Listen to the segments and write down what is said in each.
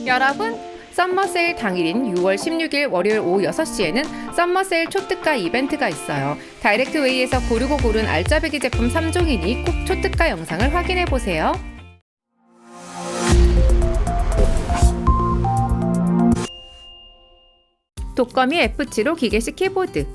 여러분, 썸머 세일 당일인 6월 16일 월요일 오후 6시에는 썸머 세일 초특가 이벤트가 있어요. 다이렉트웨이에서 고르고 고른 알짜배기 제품 3종이니 꼭 초특가 영상을 확인해보세요. 독거미 F7호 기계식 키보드.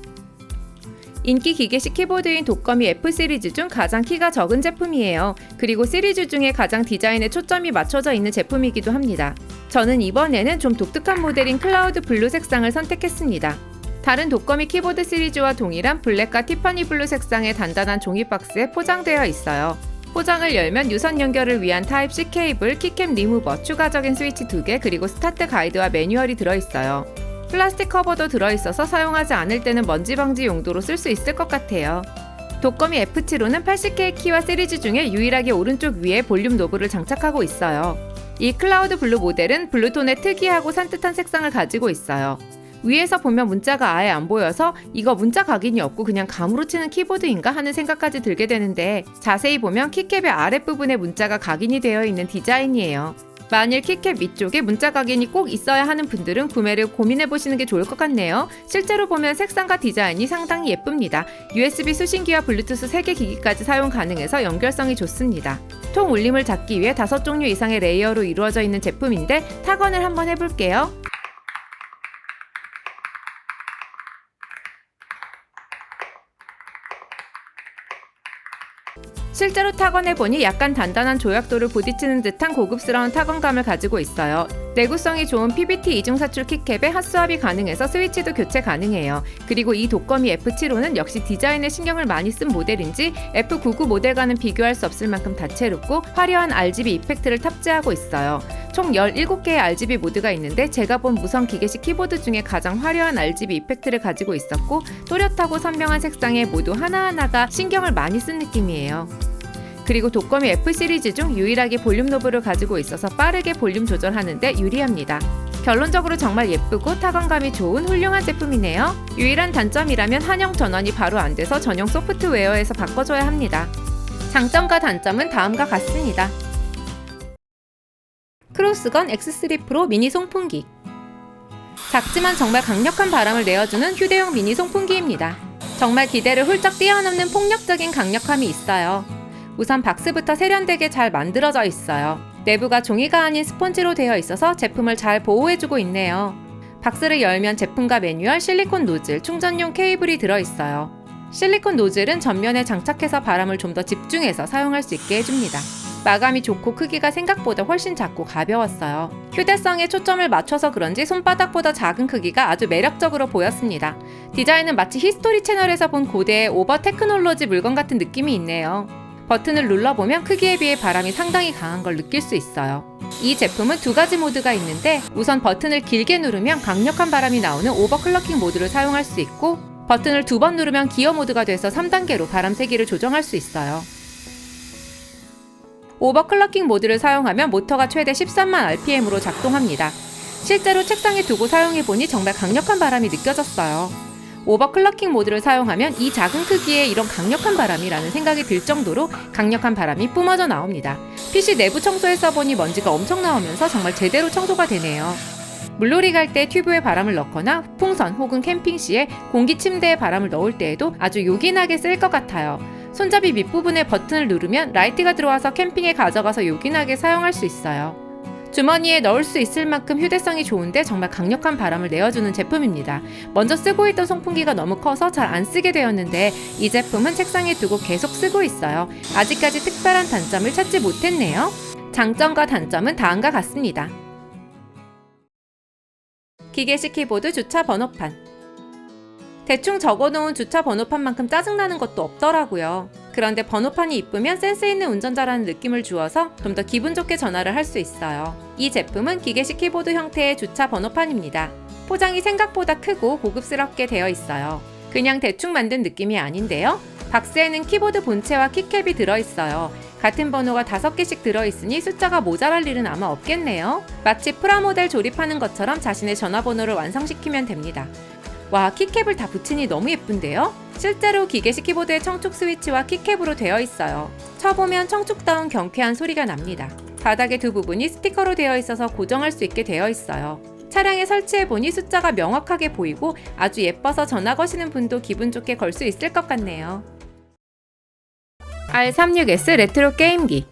인기 기계식 키보드인 독거미 F 시리즈 중 가장 키가 적은 제품이에요. 그리고 시리즈 중에 가장 디자인에 초점이 맞춰져 있는 제품이기도 합니다. 저는 이번에는 좀 독특한 모델인 클라우드 블루 색상을 선택했습니다. 다른 독거미 키보드 시리즈와 동일한 블랙과 티파니 블루 색상의 단단한 종이 박스에 포장되어 있어요. 포장을 열면 유선 연결을 위한 타입C 케이블, 키캡 리무버, 추가적인 스위치 2개, 그리고 스타트 가이드와 매뉴얼이 들어있어요. 플라스틱 커버도 들어있어서 사용하지 않을 때는 먼지 방지 용도로 쓸 수 있을 것 같아요. 독거미 F7호는 80개의 키와 시리즈 중에 유일하게 오른쪽 위에 볼륨 노브를 장착하고 있어요. 이 클라우드 블루 모델은 블루톤의 특이하고 산뜻한 색상을 가지고 있어요. 위에서 보면 문자가 아예 안 보여서 이거 문자 각인이 없고 그냥 감으로 치는 키보드인가 하는 생각까지 들게 되는데, 자세히 보면 키캡의 아랫부분에 문자가 각인이 되어 있는 디자인이에요. 만일 키캡 위쪽에 문자 각인이 꼭 있어야 하는 분들은 구매를 고민해보시는 게 좋을 것 같네요. 실제로 보면 색상과 디자인이 상당히 예쁩니다. USB 수신기와 블루투스 3개 기기까지 사용 가능해서 연결성이 좋습니다. 통 울림을 잡기 위해 5종류 이상의 레이어로 이루어져 있는 제품인데 타건을 한번 해볼게요. 실제로 타건해보니 약간 단단한 조약돌을 부딪히는 듯한 고급스러운 타건감을 가지고 있어요. 내구성이 좋은 PBT 이중사출 키캡에 핫스왑이 가능해서 스위치도 교체 가능해요. 그리고 이 독거미 F7호는 역시 디자인에 신경을 많이 쓴 모델인지 F99 모델과는 비교할 수 없을 만큼 다채롭고 화려한 RGB 이펙트를 탑재하고 있어요. 총 17개의 RGB 모드가 있는데 제가 본 무선 기계식 키보드 중에 가장 화려한 RGB 이펙트를 가지고 있었고, 또렷하고 선명한 색상에 모두 하나하나가 신경을 많이 쓴 느낌이에요. 그리고 독거미 F 시리즈 중 유일하게 볼륨 노브를 가지고 있어서 빠르게 볼륨 조절하는데 유리합니다. 결론적으로 정말 예쁘고 타건감이 좋은 훌륭한 제품이네요. 유일한 단점이라면 한영 전원이 바로 안 돼서 전용 소프트웨어에서 바꿔줘야 합니다. 장점과 단점은 다음과 같습니다. 크로스건 X3 프로 미니 송풍기. 작지만 정말 강력한 바람을 내어주는 휴대용 미니 송풍기입니다. 정말 기대를 훌쩍 뛰어넘는 폭력적인 강력함이 있어요. 우선 박스부터 세련되게 잘 만들어져 있어요. 내부가 종이가 아닌 스펀지로 되어 있어서 제품을 잘 보호해주고 있네요. 박스를 열면 제품과 매뉴얼, 실리콘 노즐, 충전용 케이블이 들어있어요. 실리콘 노즐은 전면에 장착해서 바람을 좀 더 집중해서 사용할 수 있게 해줍니다. 마감이 좋고 크기가 생각보다 훨씬 작고 가벼웠어요. 휴대성에 초점을 맞춰서 그런지 손바닥보다 작은 크기가 아주 매력적으로 보였습니다. 디자인은 마치 히스토리 채널에서 본 고대의 오버 테크놀로지 물건 같은 느낌이 있네요. 버튼을 눌러보면 크기에 비해 바람이 상당히 강한 걸 느낄 수 있어요. 이 제품은 2가지 모드가 있는데, 우선 버튼을 길게 누르면 강력한 바람이 나오는 오버클럭킹 모드를 사용할 수 있고, 버튼을 2번 누르면 기어 모드가 돼서 3단계로 바람 세기를 조정할 수 있어요. 오버클럭킹 모드를 사용하면 모터가 최대 13만 RPM으로 작동합니다. 실제로 책상에 두고 사용해보니 정말 강력한 바람이 느껴졌어요. 오버클럭킹 모드를 사용하면 이 작은 크기에 이런 강력한 바람이라는 생각이 들 정도로 강력한 바람이 뿜어져 나옵니다. PC 내부 청소에 써보니 먼지가 엄청 나오면서 정말 제대로 청소가 되네요. 물놀이 갈 때 튜브에 바람을 넣거나 풍선 혹은 캠핑 시에 공기 침대에 바람을 넣을 때에도 아주 요긴하게 쓸 것 같아요. 손잡이 밑부분에 버튼을 누르면 라이트가 들어와서 캠핑에 가져가서 요긴하게 사용할 수 있어요. 주머니에 넣을 수 있을 만큼 휴대성이 좋은데 정말 강력한 바람을 내어주는 제품입니다. 먼저 쓰고 있던 송풍기가 너무 커서 잘 안 쓰게 되었는데 이 제품은 책상에 두고 계속 쓰고 있어요. 아직까지 특별한 단점을 찾지 못했네요. 장점과 단점은 다음과 같습니다. 기계식 키보드 주차 번호판. 대충 적어놓은 주차 번호판만큼 짜증나는 것도 없더라고요. 그런데 번호판이 이쁘면 센스 있는 운전자라는 느낌을 주어서 좀 더 기분 좋게 전화를 할 수 있어요. 이 제품은 기계식 키보드 형태의 주차 번호판입니다. 포장이 생각보다 크고 고급스럽게 되어 있어요. 그냥 대충 만든 느낌이 아닌데요. 박스에는 키보드 본체와 키캡이 들어있어요. 같은 번호가 5개씩 들어있으니 숫자가 모자랄 일은 아마 없겠네요. 마치 프라모델 조립하는 것처럼 자신의 전화번호를 완성시키면 됩니다. 와, 키캡을 다 붙이니 너무 예쁜데요? 실제로 기계식 키보드의 청축 스위치와 키캡으로 되어 있어요. 쳐보면 청축다운 경쾌한 소리가 납니다. 바닥의 두 부분이 스티커로 되어 있어서 고정할 수 있게 되어 있어요. 차량에 설치해보니 숫자가 명확하게 보이고 아주 예뻐서 전화 거시는 분도 기분 좋게 걸 수 있을 것 같네요. R36S 레트로 게임기.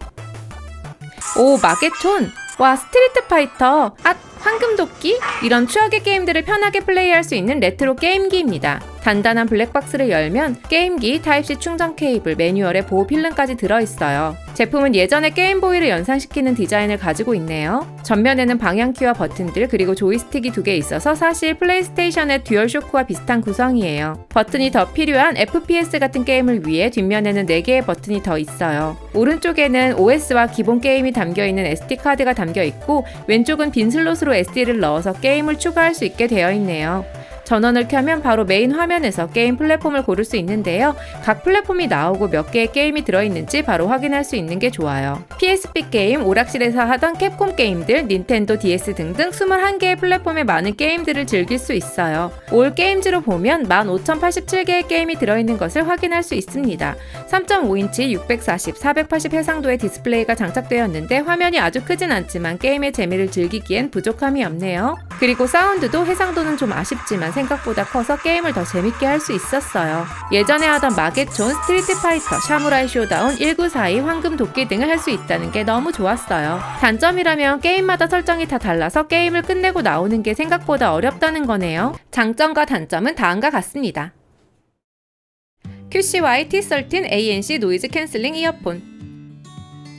오, 마게촌! 와, 스트리트 파이터! 황금도끼? 이런 추억의 게임들을 편하게 플레이할 수 있는 레트로 게임기입니다. 단단한 블랙박스를 열면 게임기, 타입C 충전 케이블, 매뉴얼에 보호 필름까지 들어있어요. 제품은 예전의 게임보이를 연상시키는 디자인을 가지고 있네요. 전면에는 방향키와 버튼들 그리고 조이스틱이 2개 있어서 사실 플레이스테이션의 듀얼쇼크와 비슷한 구성이에요. 버튼이 더 필요한 FPS 같은 게임을 위해 뒷면에는 4개의 버튼이 더 있어요. 오른쪽에는 OS와 기본 게임이 담겨있는 SD카드가 담겨있고 왼쪽은 빈 슬롯으로 SD를 넣어서 게임을 추가할 수 있게 되어 있네요. 전원을 켜면 바로 메인 화면에서 게임 플랫폼을 고를 수 있는데요. 각 플랫폼이 나오고 몇 개의 게임이 들어있는지 바로 확인할 수 있는 게 좋아요. PSP 게임, 오락실에서 하던 캡콤 게임들, 닌텐도 DS 등등 21개의 플랫폼의 많은 게임들을 즐길 수 있어요. 올 게임즈로 보면 15,087개의 게임이 들어있는 것을 확인할 수 있습니다. 3.5인치 640, 480 해상도의 디스플레이가 장착되었는데 화면이 아주 크진 않지만 게임의 재미를 즐기기엔 부족함이 없네요. 그리고 사운드도 해상도는 좀 아쉽지만 생각보다 커서 게임을 더 재밌게 할 수 있었어요. 예전에 하던 마게촌, 스트리트 파이터, 샤무라이 쇼다운, 1942, 황금 도끼 등을 할 수 있다는 게 너무 좋았어요. 단점이라면 게임마다 설정이 다 달라서 게임을 끝내고 나오는 게 생각보다 어렵다는 거네요. 장점과 단점은 다음과 같습니다. QCY T13 ANC 노이즈 캔슬링 이어폰.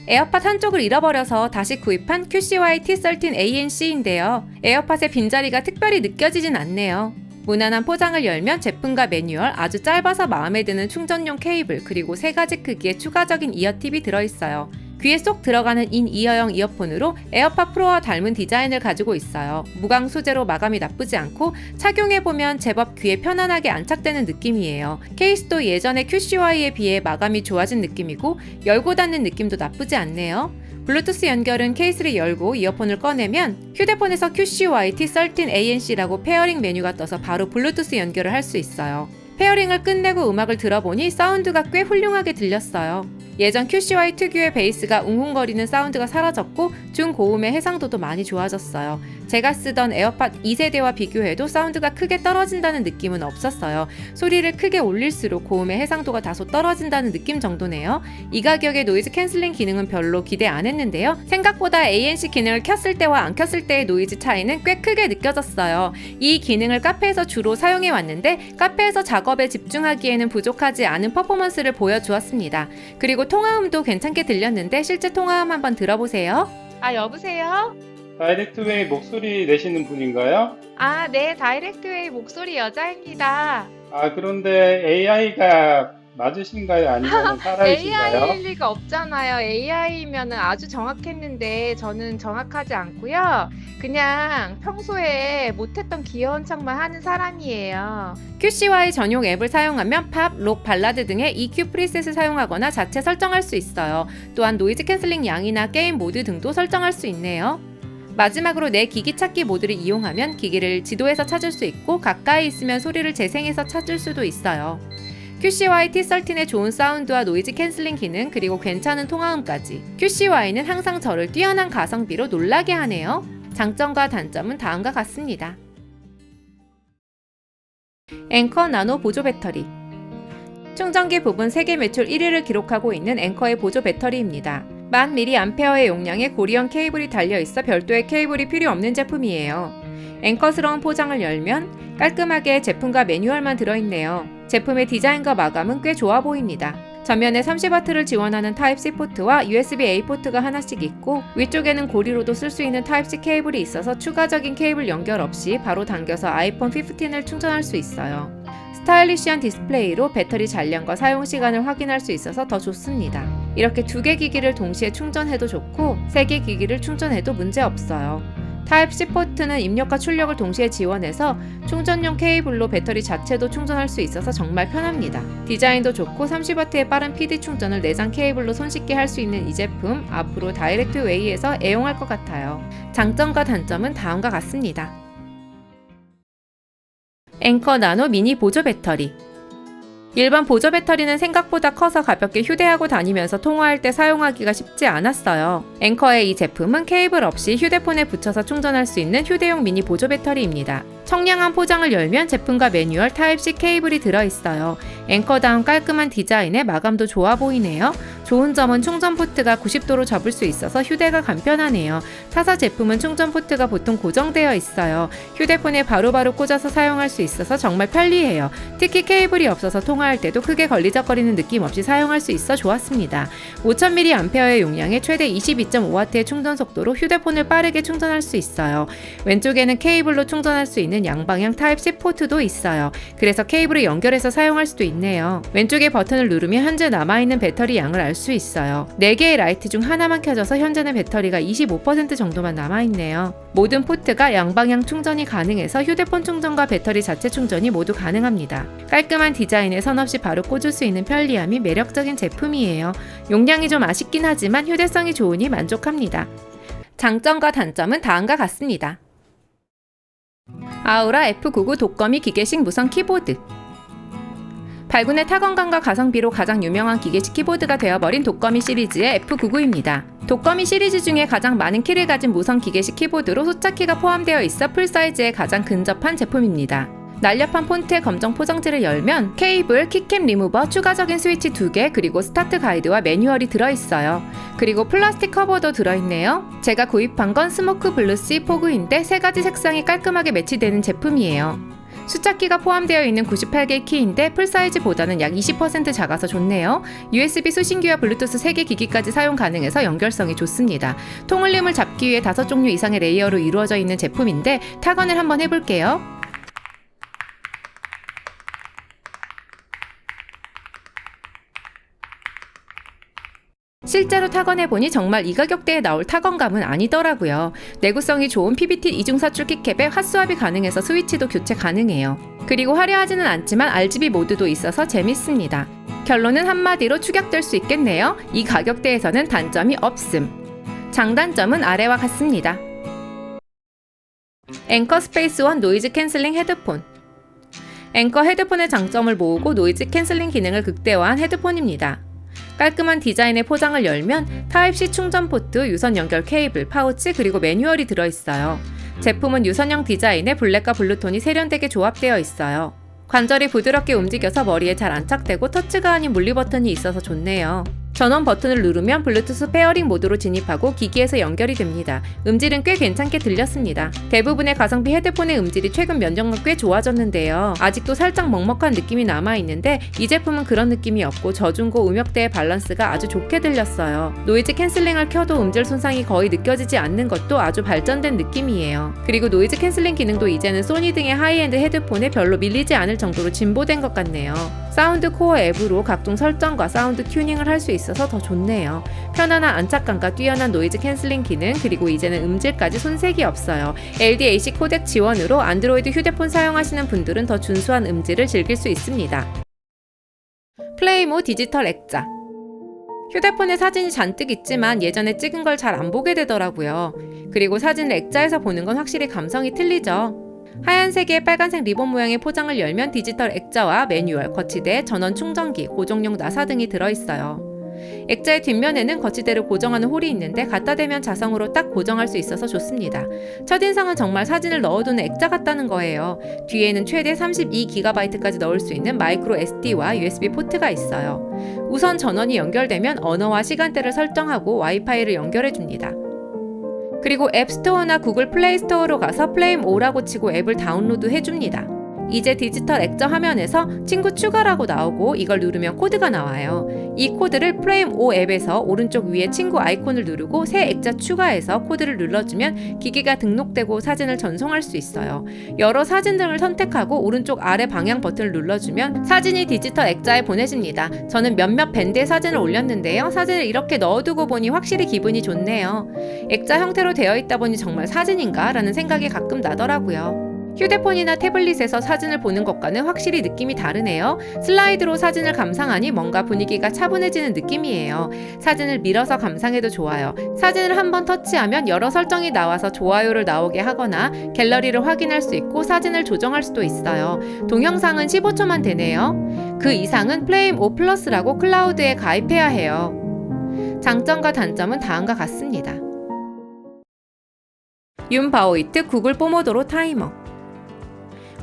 에어팟 한쪽을 잃어버려서 다시 구입한 QCY T13 ANC인데요. 에어팟의 빈자리가 특별히 느껴지진 않네요. 무난한 포장을 열면 제품과 매뉴얼, 아주 짧아서 마음에 드는 충전용 케이블, 그리고 3가지 크기의 추가적인 이어팁이 들어있어요. 귀에 쏙 들어가는 인이어용 이어폰으로 에어팟 프로와 닮은 디자인을 가지고 있어요. 무광 소재로 마감이 나쁘지 않고 착용해보면 제법 귀에 편안하게 안착되는 느낌이에요. 케이스도 예전의 QCY에 비해 마감이 좋아진 느낌이고 열고 닫는 느낌도 나쁘지 않네요. 블루투스 연결은 케이스를 열고 이어폰을 꺼내면 휴대폰에서 QCY T13 ANC라고 페어링 메뉴가 떠서 바로 블루투스 연결을 할 수 있어요. 페어링을 끝내고 음악을 들어보니 사운드가 꽤 훌륭하게 들렸어요. 예전 QCY 특유의 베이스가 웅웅거리는 사운드가 사라졌고 중고음의 해상도도 많이 좋아졌어요. 제가 쓰던 에어팟 2세대와 비교해도 사운드가 크게 떨어진다는 느낌은 없었어요. 소리를 크게 올릴수록 고음의 해상도가 다소 떨어진다는 느낌 정도네요. 이 가격에 노이즈 캔슬링 기능은 별로 기대 안 했는데요. 생각보다 ANC 기능을 켰을 때와 안 켰을 때의 노이즈 차이는 꽤 크게 느껴졌어요. 이 기능을 카페에서 주로 사용해 왔는데 카페에서 작업에 집중하기에는 부족하지 않은 퍼포먼스를 보여주었습니다. 그리고 통화음도 괜찮게 들렸는데 실제 통화음 한번 들어보세요. 여보세요? 다이렉트웨이 목소리 내시는 분인가요? 네, 다이렉트웨이 목소리 여자입니다. 그런데 AI가 맞으신가요? 아니면 사람이신가요? AI일 리가 없잖아요. AI면은 아주 정확했는데 저는 정확하지 않고요. 그냥 평소에 못했던 귀여운 척만 하는 사람이에요. QCY 전용 앱을 사용하면 팝, 록, 발라드 등의 EQ 프리셋을 사용하거나 자체 설정할 수 있어요. 또한 노이즈 캔슬링 양이나 게임 모드 등도 설정할 수 있네요. 마지막으로 내 기기 찾기 모드를 이용하면 기기를 지도에서 찾을 수 있고 가까이 있으면 소리를 재생해서 찾을 수도 있어요. QCY T13의 좋은 사운드와 노이즈 캔슬링 기능 그리고 괜찮은 통화음까지 QCY는 항상 저를 뛰어난 가성비로 놀라게 하네요. 장점과 단점은 다음과 같습니다. 앵커 나노 보조 배터리. 충전기 부분 세계 매출 1위를 기록하고 있는 앵커의 보조 배터리입니다. 1000mAh의 용량의 고리형 케이블이 달려있어 별도의 케이블이 필요 없는 제품이에요. 앵커스러운 포장을 열면 깔끔하게 제품과 매뉴얼만 들어있네요. 제품의 디자인과 마감은 꽤 좋아 보입니다. 전면에 30W를 지원하는 타입C 포트와 USB-A 포트가 하나씩 있고 위쪽에는 고리로도 쓸 수 있는 타입C 케이블이 있어서 추가적인 케이블 연결 없이 바로 당겨서 아이폰 15을 충전할 수 있어요. 스타일리시한 디스플레이로 배터리 잔량과 사용 시간을 확인할 수 있어서 더 좋습니다. 이렇게 2개 기기를 동시에 충전해도 좋고 3개 기기를 충전해도 문제 없어요. 타입C 포트는 입력과 출력을 동시에 지원해서 충전용 케이블로 배터리 자체도 충전할 수 있어서 정말 편합니다. 디자인도 좋고 30W의 빠른 PD 충전을 내장 케이블로 손쉽게 할 수 있는 이 제품 앞으로 다이렉트웨이에서 애용할 것 같아요. 장점과 단점은 다음과 같습니다. 앵커 나노 미니 보조 배터리. 일반 보조 배터리는 생각보다 커서 가볍게 휴대하고 다니면서 통화할 때 사용하기가 쉽지 않았어요. 앵커의 이 제품은 케이블 없이 휴대폰에 붙여서 충전할 수 있는 휴대용 미니 보조 배터리입니다. 청량한 포장을 열면 제품과 매뉴얼, 타입C 케이블이 들어있어요. 앵커다운 깔끔한 디자인에 마감도 좋아 보이네요. 좋은 점은 충전 포트가 90도로 접을 수 있어서 휴대가 간편하네요. 타사 제품은 충전 포트가 보통 고정되어 있어요. 휴대폰에 바로바로 꽂아서 사용할 수 있어서 정말 편리해요. 특히 케이블이 없어서 통화할 때도 크게 걸리적거리는 느낌 없이 사용할 수 있어 좋았습니다. 5000mAh의 용량에 최대 22.5W의 충전 속도로 휴대폰을 빠르게 충전할 수 있어요. 왼쪽에는 케이블로 충전할 수 있는 양방향 타입C 포트도 있어요. 그래서 케이블을 연결해서 사용할 수도 있네요. 왼쪽에 버튼을 누르면 현재 남아있는 배터리 양을 알 수 있어요. 4개의 라이트 중 하나만 켜져서 현재는 배터리가 25% 정도만 남아있네요. 모든 포트가 양방향 충전이 가능해서 휴대폰 충전과 배터리 자체 충전이 모두 가능합니다. 깔끔한 디자인에 선 없이 바로 꽂을 수 있는 편리함이 매력적인 제품이에요. 용량이 좀 아쉽긴 하지만 휴대성이 좋으니 만족합니다. 장점과 단점은 다음과 같습니다. 아우라 F99 독거미 기계식 무선 키보드. 발군의 타건감과 가성비로 가장 유명한 기계식 키보드가 되어버린 독거미 시리즈의 F99입니다. 독거미 시리즈 중에 가장 많은 키를 가진 무선 기계식 키보드로 숫자키가 포함되어 있어 풀사이즈에 가장 근접한 제품입니다. 날렵한 폰트의 검정 포장지를 열면 케이블, 키캡 리무버, 추가적인 스위치 2개, 그리고 스타트 가이드와 매뉴얼이 들어있어요. 그리고 플라스틱 커버도 들어있네요. 제가 구입한 건 스모크 블루시 포그인데 3가지 색상이 깔끔하게 매치되는 제품이에요. 숫자키가 포함되어 있는 98개의 키인데 풀사이즈보다는 약 20% 작아서 좋네요. USB 수신기와 블루투스 3개 기기까지 사용 가능해서 연결성이 좋습니다. 통을림을 잡기 위해 5종류 이상의 레이어로 이루어져 있는 제품인데 타건을 한번 해볼게요. 실제로 타건해보니 정말 이 가격대에 나올 타건감은 아니더라고요. 내구성이 좋은 PBT 이중사출 키캡에 핫스왑이 가능해서 스위치도 교체 가능해요. 그리고 화려하지는 않지만 RGB 모드도 있어서 재밌습니다. 결론은 한마디로 축약될 수 있겠네요. 이 가격대에서는 단점이 없음. 장단점은 아래와 같습니다. 앵커 스페이스1 노이즈 캔슬링 헤드폰. 앵커 헤드폰의 장점을 모으고 노이즈 캔슬링 기능을 극대화한 헤드폰입니다. 깔끔한 디자인의 포장을 열면 타입C 충전 포트, 유선 연결 케이블, 파우치, 그리고 매뉴얼이 들어있어요. 제품은 유선형 디자인에 블랙과 블루톤이 세련되게 조합되어 있어요. 관절이 부드럽게 움직여서 머리에 잘 안착되고 터치가 아닌 물리 버튼이 있어서 좋네요. 전원 버튼을 누르면 블루투스 페어링 모드로 진입하고 기기에서 연결이 됩니다. 음질은 꽤 괜찮게 들렸습니다. 대부분의 가성비 헤드폰의 음질이 최근 면적과 꽤 좋아졌는데요. 아직도 살짝 먹먹한 느낌이 남아있는데 이 제품은 그런 느낌이 없고 저중고 음역대의 밸런스가 아주 좋게 들렸어요. 노이즈 캔슬링을 켜도 음질 손상이 거의 느껴지지 않는 것도 아주 발전된 느낌이에요. 그리고 노이즈 캔슬링 기능도 이제는 소니 등의 하이엔드 헤드폰에 별로 밀리지 않을 정도로 진보된 것 같네요. 사운드 코어 앱으로 각종 설정과 사운드 튜닝을 할 수 있어서 더 좋네요. 편안한 안착감과 뛰어난 노이즈 캔슬링 기능, 그리고 이제는 음질까지 손색이 없어요. LDAC 코덱 지원으로 안드로이드 휴대폰 사용하시는 분들은 더 준수한 음질을 즐길 수 있습니다. 플레이모 디지털 액자. 휴대폰에 사진이 잔뜩 있지만 예전에 찍은 걸 잘 안 보게 되더라고요. 그리고 사진을 액자에서 보는 건 확실히 감성이 틀리죠. 하얀색의 빨간색 리본 모양의 포장을 열면 디지털 액자와 매뉴얼, 거치대, 전원 충전기, 고정용 나사 등이 들어있어요. 액자의 뒷면에는 거치대를 고정하는 홀이 있는데 갖다 대면 자성으로 딱 고정할 수 있어서 좋습니다. 첫인상은 정말 사진을 넣어두는 액자 같다는 거예요. 뒤에는 최대 32GB까지 넣을 수 있는 마이크로 SD와 USB 포트가 있어요. 우선 전원이 연결되면 언어와 시간대를 설정하고 와이파이를 연결해줍니다. 그리고 앱스토어나 구글 플레이 스토어로 가서 플레임5라고 치고 앱을 다운로드 해줍니다. 이제 디지털 액자 화면에서 친구 추가라고 나오고 이걸 누르면 코드가 나와요. 이 코드를 플레임5 앱에서 오른쪽 위에 친구 아이콘을 누르고 새 액자 추가해서 코드를 눌러주면 기기가 등록되고 사진을 전송할 수 있어요. 여러 사진 등을 선택하고 오른쪽 아래 방향 버튼을 눌러주면 사진이 디지털 액자에 보내집니다. 저는 몇몇 밴드의 사진을 올렸는데요. 사진을 이렇게 넣어두고 보니 확실히 기분이 좋네요. 액자 형태로 되어 있다 보니 정말 사진인가? 라는 생각이 가끔 나더라고요. 휴대폰이나 태블릿에서 사진을 보는 것과는 확실히 느낌이 다르네요. 슬라이드로 사진을 감상하니 뭔가 분위기가 차분해지는 느낌이에요. 사진을 밀어서 감상해도 좋아요. 사진을 한번 터치하면 여러 설정이 나와서 좋아요를 나오게 하거나 갤러리를 확인할 수 있고 사진을 조정할 수도 있어요. 동영상은 15초만 되네요. 그 이상은 플레임 5 플러스라고 클라우드에 가입해야 해요. 장점과 단점은 다음과 같습니다. 윤바오이트 구글 포모도로 타이머.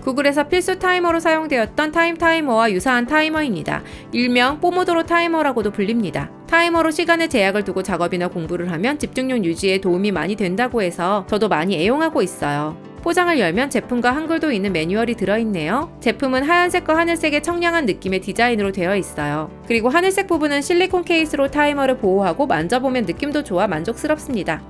구글에서 필수 타이머로 사용되었던 타이머와 유사한 타이머입니다. 일명 포모도로 타이머라고도 불립니다. 타이머로 시간의 제약을 두고 작업이나 공부를 하면 집중력 유지에 도움이 많이 된다고 해서 저도 많이 애용하고 있어요. 포장을 열면 제품과 한글도 있는 매뉴얼이 들어있네요. 제품은 하얀색과 하늘색의 청량한 느낌의 디자인으로 되어 있어요. 그리고 하늘색 부분은 실리콘 케이스로 타이머를 보호하고 만져보면 느낌도 좋아 만족스럽습니다.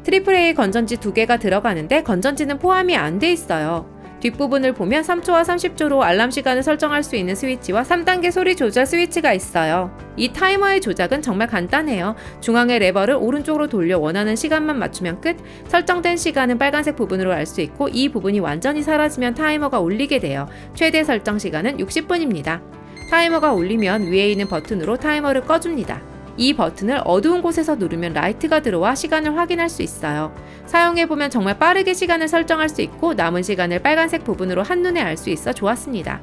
AAA 건전지 2개가 들어가는데 건전지는 포함이 안 돼 있어요. 뒷부분을 보면 3초와 30초로 알람 시간을 설정할 수 있는 스위치와 3단계 소리 조절 스위치가 있어요. 이 타이머의 조작은 정말 간단해요. 중앙의 레버를 오른쪽으로 돌려 원하는 시간만 맞추면 끝. 설정된 시간은 빨간색 부분으로 알 수 있고 이 부분이 완전히 사라지면 타이머가 울리게 돼요. 최대 설정 시간은 60분입니다. 타이머가 울리면 위에 있는 버튼으로 타이머를 꺼줍니다. 이 버튼을 어두운 곳에서 누르면 라이트가 들어와 시간을 확인할 수 있어요. 사용해보면 정말 빠르게 시간을 설정할 수 있고 남은 시간을 빨간색 부분으로 한눈에 알 수 있어 좋았습니다.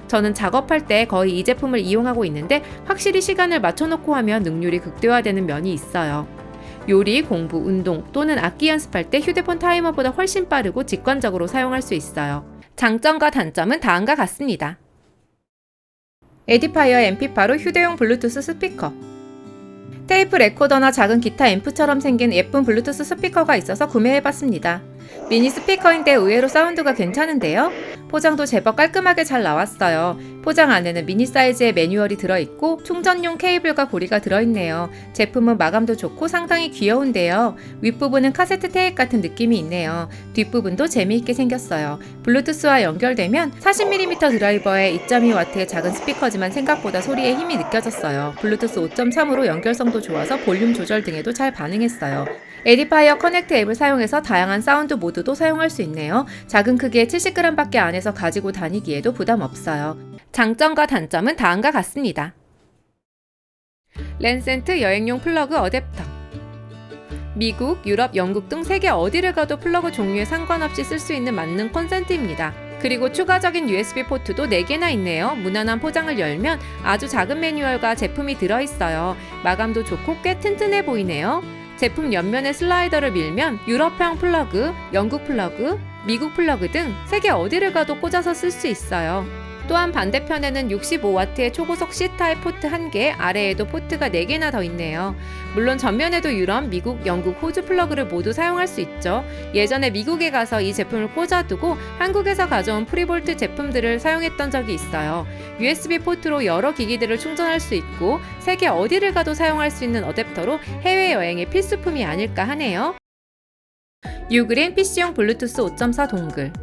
저는 작업할 때 거의 이 제품을 이용하고 있는데 확실히 시간을 맞춰놓고 하면 능률이 극대화되는 면이 있어요. 요리, 공부, 운동 또는 악기 연습할 때 휴대폰 타이머보다 훨씬 빠르고 직관적으로 사용할 수 있어요. 장점과 단점은 다음과 같습니다. 에디파이어 MP4로 휴대용 블루투스 스피커. 테이프 레코더나 작은 기타 앰프처럼 생긴 예쁜 블루투스 스피커가 있어서 구매해봤습니다. 미니 스피커인데 의외로 사운드가 괜찮은데요? 포장도 제법 깔끔하게 잘 나왔어요. 포장 안에는 미니 사이즈의 매뉴얼이 들어있고 충전용 케이블과 고리가 들어있네요. 제품은 마감도 좋고 상당히 귀여운데요. 윗부분은 카세트 테이프 같은 느낌이 있네요. 뒷부분도 재미있게 생겼어요. 블루투스와 연결되면 40mm 드라이버에 2.2W의 작은 스피커지만 생각보다 소리에 힘이 느껴졌어요. 블루투스 5.3으로 연결성도 좋아서 볼륨 조절 등에도 잘 반응했어요. 에디파이어 커넥트 앱을 사용해서 다양한 사운드 모드도 사용할 수 있네요. 작은 크기에 70g밖에 안 해서 가지고 다니기에도 부담 없어요. 장점과 단점은 다음과 같습니다. 랜센트 여행용 플러그 어댑터. 미국, 유럽, 영국 등 세계 어디를 가도 플러그 종류에 상관없이 쓸 수 있는 만능 콘센트입니다. 그리고 추가적인 USB 포트도 4개나 있네요. 무난한 포장을 열면 아주 작은 매뉴얼과 제품이 들어있어요. 마감도 좋고 꽤 튼튼해 보이네요. 제품 옆면에 슬라이더를 밀면 유럽형 플러그, 영국 플러그, 미국 플러그 등 세계 어디를 가도 꽂아서 쓸 수 있어요. 또한 반대편에는 65W의 초고속 C타입 포트 1개, 아래에도 포트가 4개나 더 있네요. 물론 전면에도 유럽, 미국, 영국, 호주 플러그를 모두 사용할 수 있죠. 예전에 미국에 가서 이 제품을 꽂아두고 한국에서 가져온 프리볼트 제품들을 사용했던 적이 있어요. USB 포트로 여러 기기들을 충전할 수 있고 세계 어디를 가도 사용할 수 있는 어댑터로 해외여행의 필수품이 아닐까 하네요. 유그린 PC용 블루투스 5.4 동글.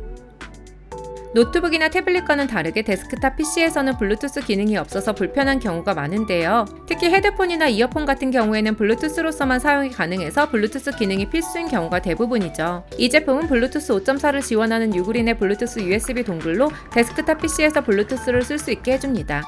노트북이나 태블릿과는 다르게 데스크탑 PC에서는 블루투스 기능이 없어서 불편한 경우가 많은데요. 특히 헤드폰이나 이어폰 같은 경우에는 블루투스로서만 사용이 가능해서 블루투스 기능이 필수인 경우가 대부분이죠. 이 제품은 블루투스 5.4를 지원하는 유그린의 블루투스 USB 동글로 데스크탑 PC에서 블루투스를 쓸 수 있게 해줍니다.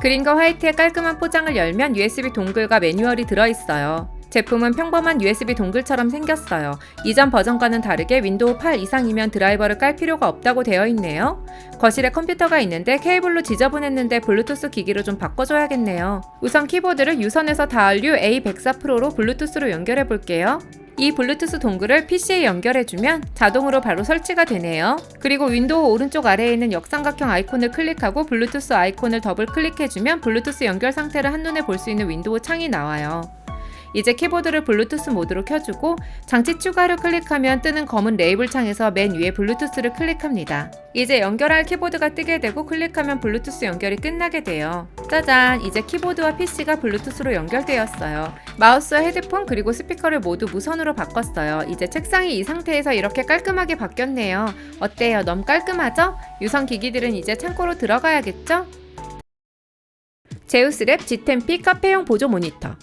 그린과 화이트의 깔끔한 포장을 열면 USB 동글과 매뉴얼이 들어있어요. 제품은 평범한 USB 동글처럼 생겼어요. 이전 버전과는 다르게 윈도우 8 이상이면 드라이버를 깔 필요가 없다고 되어 있네요. 거실에 컴퓨터가 있는데 케이블로 지저분했는데 블루투스 기기로 좀 바꿔줘야겠네요. 우선 키보드를 유선에서 다알류 A104 프로로 블루투스로 연결해 볼게요. 이 블루투스 동글을 PC에 연결해주면 자동으로 바로 설치가 되네요. 그리고 윈도우 오른쪽 아래에 있는 역삼각형 아이콘을 클릭하고 블루투스 아이콘을 더블 클릭해주면 블루투스 연결 상태를 한눈에 볼 수 있는 윈도우 창이 나와요. 이제 키보드를 블루투스 모드로 켜주고 장치 추가를 클릭하면 뜨는 검은 레이블 창에서 맨 위에 블루투스를 클릭합니다. 이제 연결할 키보드가 뜨게 되고 클릭하면 블루투스 연결이 끝나게 돼요. 짜잔! 이제 키보드와 PC가 블루투스로 연결되었어요. 마우스와 헤드폰 그리고 스피커를 모두 무선으로 바꿨어요. 이제 책상이 이 상태에서 이렇게 깔끔하게 바뀌었네요. 어때요? 너무 깔끔하죠? 유선 기기들은 이제 창고로 들어가야겠죠? 제우스랩 G10P 카페용 보조 모니터.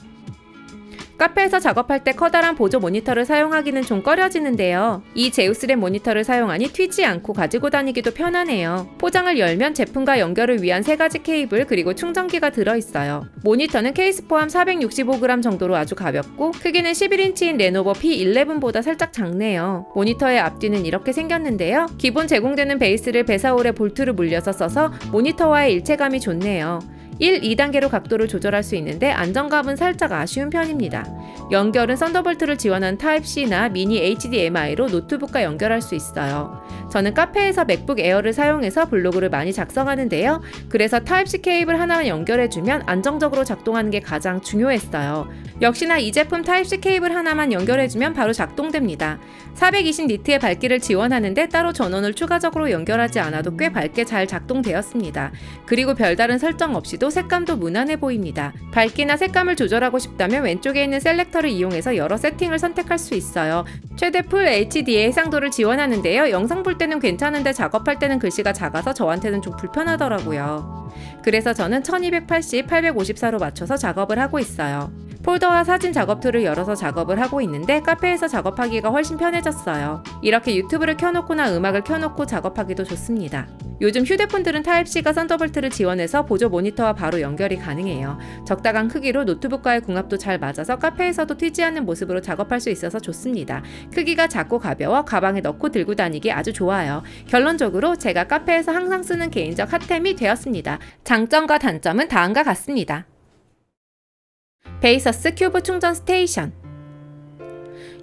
카페에서 작업할 때 커다란 보조 모니터를 사용하기는 좀 꺼려지는데요. 이 제우스랩 모니터를 사용하니 튀지 않고 가지고 다니기도 편하네요. 포장을 열면 제품과 연결을 위한 3가지 케이블 그리고 충전기가 들어있어요. 모니터는 케이스 포함 465g 정도로 아주 가볍고 크기는 11인치인 레노버 P11보다 살짝 작네요. 모니터의 앞뒤는 이렇게 생겼는데요. 기본 제공되는 베이스를 배사홀에 볼트를 물려서 써서 모니터와의 일체감이 좋네요. 1, 2단계로 각도를 조절할 수 있는데 안정감은 살짝 아쉬운 편입니다. 연결은 썬더볼트를 지원한 타입C나 미니 HDMI로 노트북과 연결할 수 있어요. 저는 카페에서 맥북 에어를 사용해서 블로그를 많이 작성하는데요. 그래서 타입C 케이블 하나만 연결해주면 안정적으로 작동하는 게 가장 중요했어요. 역시나 이 제품 타입C 케이블 하나만 연결해주면 바로 작동됩니다. 420니트의 밝기를 지원하는데 따로 전원을 추가적으로 연결하지 않아도 꽤 밝게 잘 작동되었습니다. 그리고 별다른 설정 없이도 색감도 무난해 보입니다. 밝기나 색감을 조절하고 싶다면 왼쪽에 있는 셀렉터를 이용해서 여러 세팅을 선택할 수 있어요. 최대 풀 HD의 해상도를 지원하는데요. 영상 볼 때는 괜찮은데 작업할 때는 글씨가 작아서 저한테는 좀 불편하더라고요. 그래서 저는 1280, 854로 맞춰서 작업을 하고 있어요. 폴더와 사진 작업 툴을 열어서 작업을 하고 있는데 카페에서 작업하기가 훨씬 편해졌어요. 이렇게 유튜브를 켜놓거나 음악을 켜놓고 작업하기도 좋습니다. 요즘 휴대폰들은 타입C가 썬더볼트를 지원해서 보조 모니터와 바로 연결이 가능해요. 적당한 크기로 노트북과의 궁합도 잘 맞아서 카페에서도 튀지 않는 모습으로 작업할 수 있어서 좋습니다. 크기가 작고 가벼워 가방에 넣고 들고 다니기 아주 좋아요. 결론적으로 제가 카페에서 항상 쓰는 개인적 핫템이 되었습니다. 장점과 단점은 다음과 같습니다. 베이서스 큐브 충전 스테이션.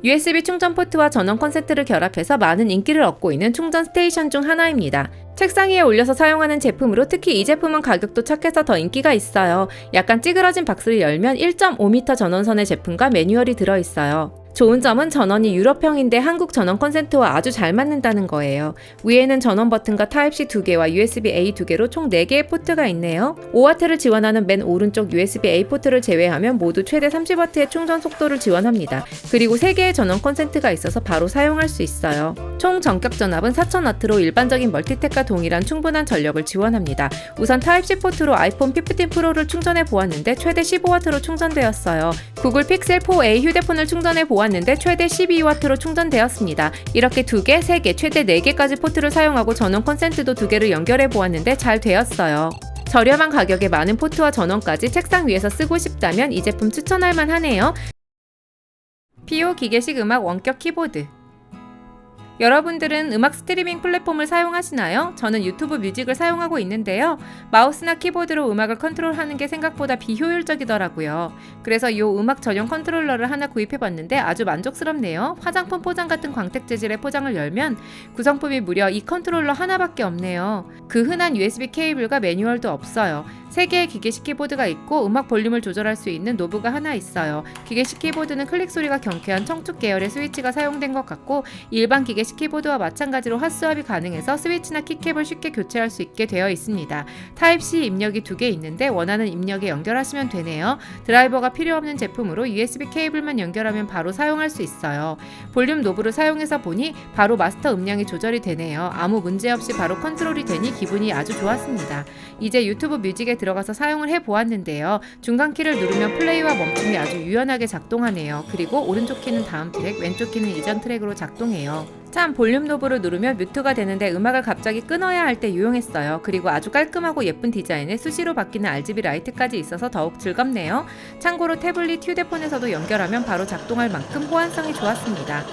USB 충전 포트와 전원 콘센트를 결합해서 많은 인기를 얻고 있는 충전 스테이션 중 하나입니다. 책상 위에 올려서 사용하는 제품으로 특히 이 제품은 가격도 착해서 더 인기가 있어요. 약간 찌그러진 박스를 열면 1.5m 전원선의 제품과 매뉴얼이 들어있어요. 좋은 점은 전원이 유럽형인데 한국 전원 콘센트와 아주 잘 맞는다는 거예요. 위에는 전원 버튼과 타입C 2개와 USB-A 2개로 총 4개의 포트가 있네요. 5W를 지원하는 맨 오른쪽 USB-A 포트를 제외하면 모두 최대 30W의 충전 속도를 지원합니다. 그리고 3개의 전원 콘센트가 있어서 바로 사용할 수 있어요. 총 전격 전압은 4000W로 일반적인 멀티탭과 동일한 충분한 전력을 지원합니다. 우선 타입C 포트로 아이폰 15 프로를 충전해 보았는데 최대 15W로 충전되었어요. 구글 픽셀 4a 휴대폰을 충전해 보았는데 최대 12W로 충전되었습니다. 이렇게 2개, 3개, 최대 4개까지 포트를 사용하고 전원 콘센트도 2개를 연결해 보았는데 잘 되었어요. 저렴한 가격에 많은 포트와 전원까지 책상 위에서 쓰고 싶다면 이 제품 추천할 만하네요. PO 기계식 음악 원격 키보드. 여러분들은 음악 스트리밍 플랫폼을 사용하시나요? 저는 유튜브 뮤직을 사용하고 있는데요. 마우스나 키보드로 음악을 컨트롤하는 게 생각보다 비효율적이더라고요. 그래서 이 음악 전용 컨트롤러를 하나 구입해봤는데 아주 만족스럽네요. 화장품 포장 같은 광택 재질의 포장을 열면 구성품이 무려 이 컨트롤러 하나밖에 없네요. 그 흔한 USB 케이블과 매뉴얼도 없어요. 3개의 기계식 키보드가 있고 음악 볼륨을 조절할 수 있는 노브가 하나 있어요. 기계식 키보드는 클릭 소리가 경쾌한 청축 계열의 스위치가 사용된 것 같고 일반 기계식 키보드와 마찬가지로 핫스왑이 가능해서 스위치나 키캡을 쉽게 교체할 수 있게 되어 있습니다. 타입C 입력이 2개 있는데 원하는 입력에 연결하시면 되네요. 드라이버가 필요 없는 제품으로 USB 케이블만 연결하면 바로 사용할 수 있어요. 볼륨 노브를 사용해서 보니 바로 마스터 음량이 조절이 되네요. 아무 문제 없이 바로 컨트롤이 되니 기분이 아주 좋았습니다. 이제 유튜브 뮤직에 들어가서 사용을 해보았는데요. 중간 키를 누르면 플레이와 멈춤이 아주 유연하게 작동하네요. 그리고 오른쪽 키는 다음 트랙, 왼쪽 키는 이전 트랙으로 작동해요. 참 볼륨 노브를 누르면 뮤트가 되는데 음악을 갑자기 끊어야 할 때 유용했어요. 그리고 아주 깔끔하고 예쁜 디자인에 수시로 바뀌는 RGB 라이트까지 있어서 더욱 즐겁네요. 참고로 태블릿 휴대폰에서도 연결하면 바로 작동할 만큼 호환성이 좋았습니다.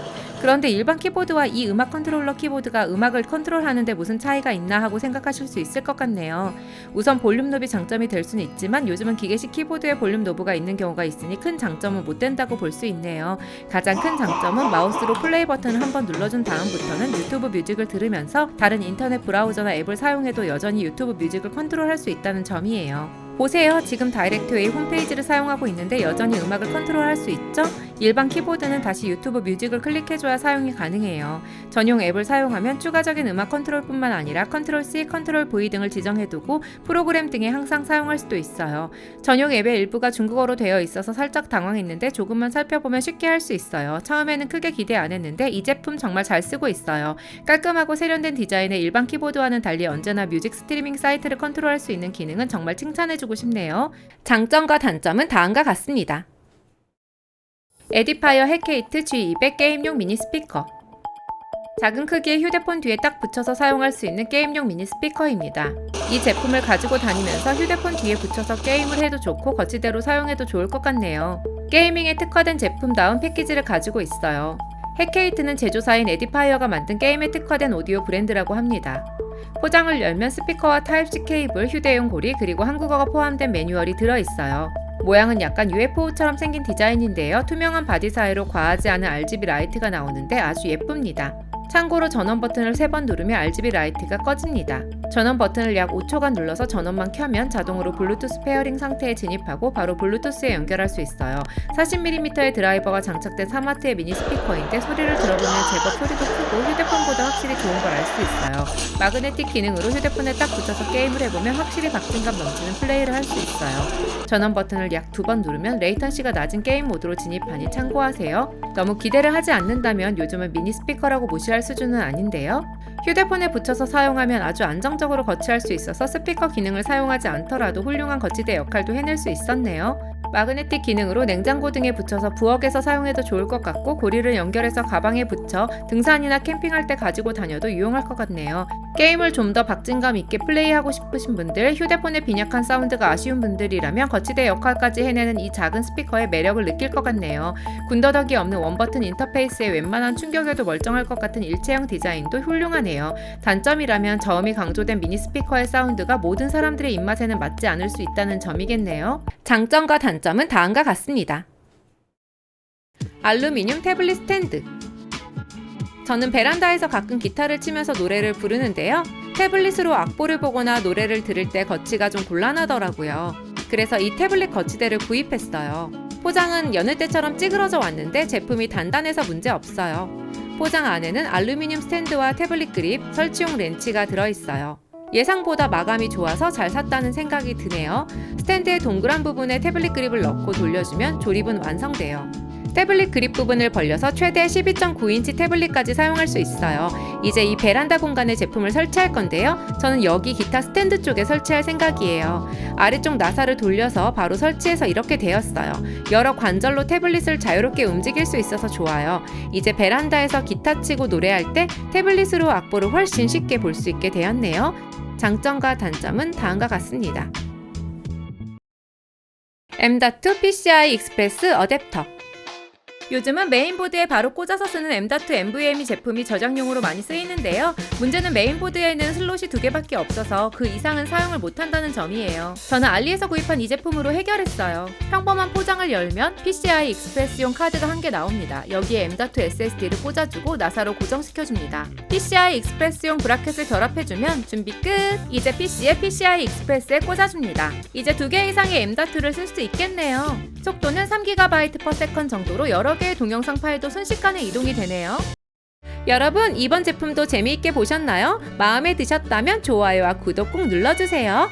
그런데 일반 키보드와 이 음악 컨트롤러 키보드가 음악을 컨트롤하는데 무슨 차이가 있나 하고 생각하실 수 있을 것 같네요. 우선 볼륨 노브이 장점이 될 수는 있지만 요즘은 기계식 키보드에 볼륨 노브가 있는 경우가 있으니 큰 장점은 못 된다고 볼 수 있네요. 가장 큰 장점은 마우스로 플레이 버튼을 한번 눌러준 다음부터는 유튜브 뮤직을 들으면서 다른 인터넷 브라우저나 앱을 사용해도 여전히 유튜브 뮤직을 컨트롤할 수 있다는 점이에요. 보세요. 지금 다이렉트웨이 홈페이지를 사용하고 있는데 여전히 음악을 컨트롤할 수 있죠? 일반 키보드는 다시 유튜브 뮤직을 클릭해줘야 사용이 가능해요. 전용 앱을 사용하면 추가적인 음악 컨트롤뿐만 아니라 컨트롤 C, 컨트롤 V 등을 지정해두고 프로그램 등에 항상 사용할 수도 있어요. 전용 앱의 일부가 중국어로 되어 있어서 살짝 당황했는데 조금만 살펴보면 쉽게 할 수 있어요. 처음에는 크게 기대 안 했는데 이 제품 정말 잘 쓰고 있어요. 깔끔하고 세련된 디자인의 일반 키보드와는 달리 언제나 뮤직 스트리밍 사이트를 컨트롤할 수 있는 기능은 정말 칭찬해주고 싶네요. 장점과 단점은 다음과 같습니다. 에디파이어 헥케이트 G200 게임용 미니 스피커. 작은 크기의 휴대폰 뒤에 딱 붙여서 사용할 수 있는 게임용 미니 스피커입니다. 이 제품을 가지고 다니면서 휴대폰 뒤에 붙여서 게임을 해도 좋고 거치대로 사용해도 좋을 것 같네요. 게이밍에 특화된 제품다운 패키지를 가지고 있어요. 헥케이트는 제조사인 에디파이어가 만든 게임에 특화된 오디오 브랜드라고 합니다. 포장을 열면 스피커와 타입C 케이블, 휴대용 고리, 그리고 한국어가 포함된 매뉴얼이 들어있어요. 모양은 약간 UFO처럼 생긴 디자인인데요. 투명한 바디 사이로 과하지 않은 RGB 라이트가 나오는데 아주 예쁩니다. 참고로 전원 버튼을 3번 누르면 RGB 라이트가 꺼집니다. 전원 버튼을 약 5초간 눌러서 전원만 켜면 자동으로 블루투스 페어링 상태에 진입하고 바로 블루투스에 연결할 수 있어요. 40mm의 드라이버가 장착된 3W의 미니 스피커인데 소리를 들어보면 제법 소리도 크고 휴대폰보다 확실히 좋은 걸 알 수 있어요. 마그네틱 기능으로 휴대폰에 딱 붙여서 게임을 해보면 확실히 박진감 넘치는 플레이를 할 수 있어요. 전원 버튼을 약 2번 누르면 레이턴시가 낮은 게임 모드로 진입하니 참고하세요. 너무 기대를 하지 않는다면 요즘은 미니 스피커라고 무시할 수준은 아닌데요. 휴대폰에 붙여서 사용하면 아주 안정적으로 거치할 수 있어서 스피커 기능을 사용하지 않더라도 훌륭한 거치대 역할도 해낼 수 있었네요. 마그네틱 기능으로 냉장고 등에 붙여서 부엌에서 사용해도 좋을 것 같고 고리를 연결해서 가방에 붙여 등산이나 캠핑할 때 가지고 다녀도 유용할 것 같네요. 게임을 좀 더 박진감 있게 플레이하고 싶으신 분들, 휴대폰의 빈약한 사운드가 아쉬운 분들이라면 거치대 역할까지 해내는 이 작은 스피커의 매력을 느낄 것 같네요. 군더더기 없는 원버튼 인터페이스에 웬만한 충격에도 멀쩡할 것 같은 일체형 디자인도 훌륭하네요. 단점이라면 저음이 강조된 미니 스피커의 사운드가 모든 사람들의 입맛에는 맞지 않을 수 있다는 점이겠네요. 장점과 단점은 다음과 같습니다. 알루미늄 태블릿 스탠드. 저는 베란다에서 가끔 기타를 치면서 노래를 부르는데요. 태블릿으로 악보를 보거나 노래를 들을 때 거치가 좀 곤란하더라고요. 그래서 이 태블릿 거치대를 구입했어요. 포장은 여느 때처럼 찌그러져 왔는데 제품이 단단해서 문제 없어요. 포장 안에는 알루미늄 스탠드와 태블릿 그립, 설치용 렌치가 들어있어요. 예상보다 마감이 좋아서 잘 샀다는 생각이 드네요. 스탠드의 동그란 부분에 태블릿 그립을 넣고 돌려주면 조립은 완성돼요. 태블릿 그립 부분을 벌려서 최대 12.9인치 태블릿까지 사용할 수 있어요. 이제 이 베란다 공간에 제품을 설치할 건데요. 저는 여기 기타 스탠드 쪽에 설치할 생각이에요. 아래쪽 나사를 돌려서 바로 설치해서 이렇게 되었어요. 여러 관절로 태블릿을 자유롭게 움직일 수 있어서 좋아요. 이제 베란다에서 기타 치고 노래할 때 태블릿으로 악보를 훨씬 쉽게 볼 수 있게 되었네요. 장점과 단점은 다음과 같습니다. M.2 PCI 익스프레스 어댑터. 요즘은 메인보드에 바로 꽂아서 쓰는 M.2 NVMe 제품이 저장용으로 많이 쓰이는데요. 문제는 메인보드에는 슬롯이 2개밖에 없어서 그 이상은 사용을 못한다는 점이에요. 저는 알리에서 구입한 이 제품으로 해결했어요. 평범한 포장을 열면 PCI 익스프레스용 카드가 1개 나옵니다. 여기에 M.2 SSD를 꽂아주고 나사로 고정시켜줍니다. PCI 익스프레스용 브라켓을 결합해주면 준비 끝! 이제 PC에 PCI 익스프레스에 꽂아줍니다. 이제 2개 이상의 M.2를 쓸 수 있겠네요. 속도는 3GB/s 정도로 여러 개의 동영상 파일도 순식간에 이동이 되네요. 여러분, 이번 제품도 재미있게 보셨나요? 마음에 드셨다면 좋아요와 구독 꼭 눌러주세요.